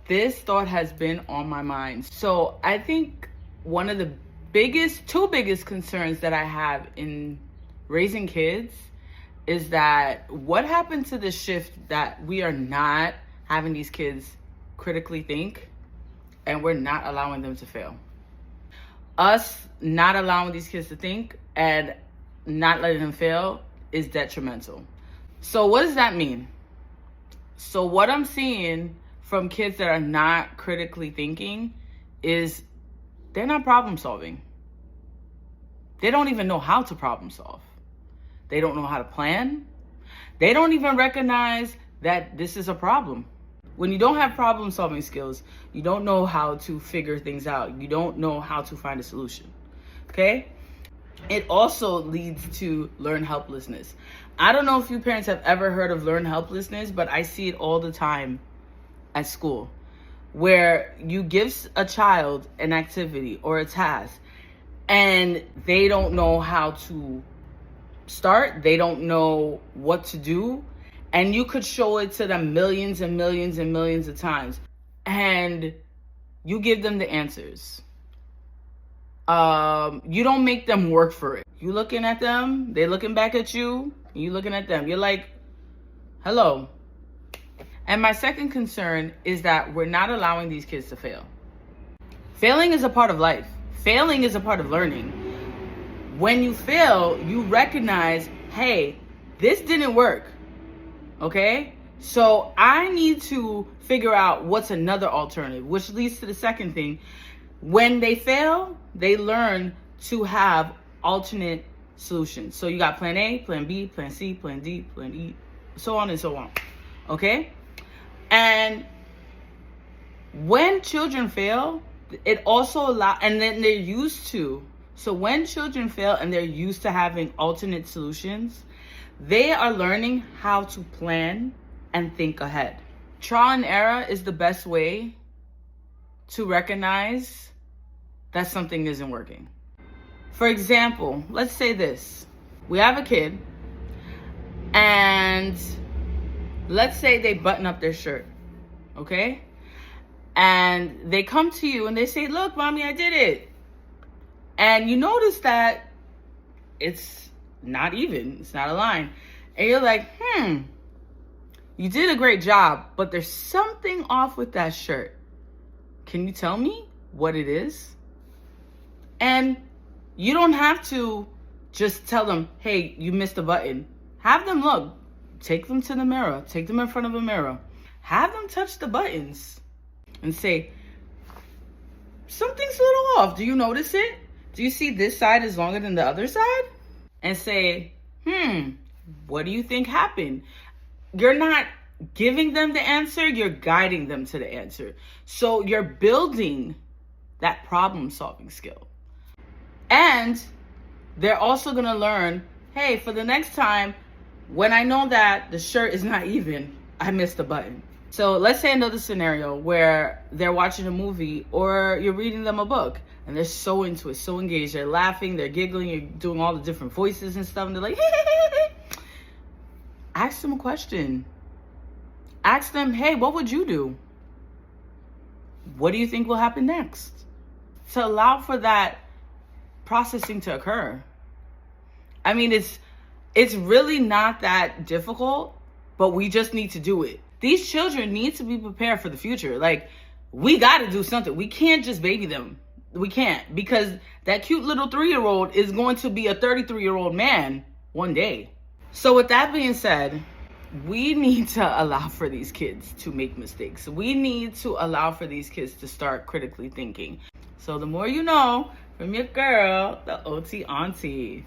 This thought has been on my mind. So I think one of the two biggest concerns that I have in raising kids is that what happened to the shift that we are not having these kids critically think and we're not allowing them to fail. Us not allowing these kids to think and not letting them fail is detrimental. So what does that mean? So what I'm seeing from kids that are not critically thinking is they're not problem solving. They don't even know how to problem solve. They don't know how to plan. They don't even recognize that this is a problem. When you don't have problem solving skills, you don't know how to figure things out. You don't know how to find a solution. Okay? It also leads to learned helplessness. I don't know if you parents have ever heard of learned helplessness, but I see it all the time at school, where you give a child an activity or a task and they don't know how to start, they don't know what to do, and you could show it to them millions and millions and millions of times, and you give them the answers. You don't make them work for it. You looking at them, they looking back at you, you looking at them. You're like, hello. And my second concern is that we're not allowing these kids to fail. Failing is a part of life. Failing is a part of learning. When you fail, you recognize, hey, this didn't work. Okay? So I need to figure out what's another alternative, which leads to the second thing. When they fail, they learn to have alternate solutions. So you got plan A, plan B, plan C, plan D, plan E, so on and so on. Okay? And when children fail, it also allows, and then they're used to, so when children fail and they're used to having alternate solutions, they are learning how to plan and think ahead. Trial and error is the best way to recognize that something isn't working. For example, let's say this. We have a kid and let's say they button up their shirt, okay? And they come to you and they say, look, mommy, I did it. And you notice that it's not even, it's not a line. And you're like, you did a great job, but there's something off with that shirt. Can you tell me what it is? And you don't have to just tell them, hey, you missed a button. Have them look. Take them to the mirror. Take them in front of a mirror. Have them touch the buttons and say, something's a little off. Do you notice it? Do you see this side is longer than the other side? And say, what do you think happened? You're not giving them the answer, you're guiding them to the answer. So you're building that problem solving skill. And they're also gonna learn, hey, for the next time, when I know that the shirt is not even, I missed a button. So let's say another scenario where they're watching a movie or you're reading them a book and they're so into it, so engaged. They're laughing, they're giggling, you're doing all the different voices and stuff. And they're like, ask them a question. Ask them, hey, what would you do? What do you think will happen next? To allow for that processing to occur. I mean, it's really not that difficult, but we just need to do it. These children need to be prepared for the future. Like, we got to do something. We can't just baby them. We can't, because that cute little 3-year-old is going to be a 33-year-old man one day. So with that being said, we need to allow for these kids to make mistakes. We need to allow for these kids to start critically thinking. So the more you know, from your girl, the OT auntie.